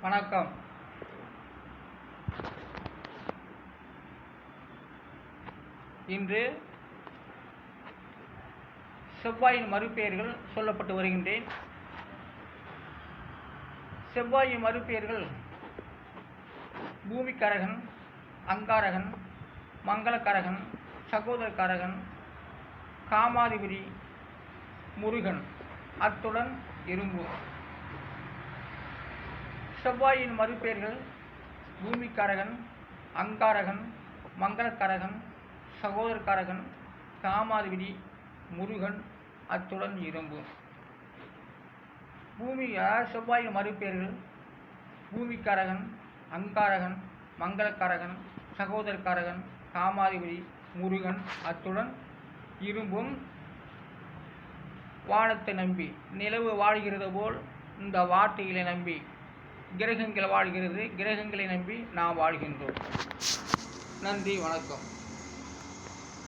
வணக்கம். இன்று செவ்வாயின் மறுபெயர்கள் சொல்லப்பட்டு வருகின்றேன். செவ்வாயின் மறுபெயர்கள் பூமிக்காரகன், அங்காரகன், மங்களக்காரகன், சகோதரக்காரகன், காமாதிபதி, முருகன், அத்துடன் இரும்பு. செவ்வாயின் மறுபெயர்கள் பூமிக்காரகன், அங்காரகன், மங்களக்காரகன், சகோதரக்காரகன், காமாதிபதி, முருகன், அத்துடன் இரும்பு. செவ்வாயின் மறுபெயர்கள் பூமிக்காரகன், அங்காரகன், மங்களக்காரகன், சகோதரக்காரகன், காமாதிபதி, முருகன், அத்துடன் இரும்பும். வானத்தை நம்பி நிலவு வாழ்கிறது போல் இந்த வார்த்தைகளை நம்பி கிரகங்கள் வாழ்கிறது. கிரகங்களை நம்பி நாம் வாழ்கின்றோம். நன்றி, வணக்கம்.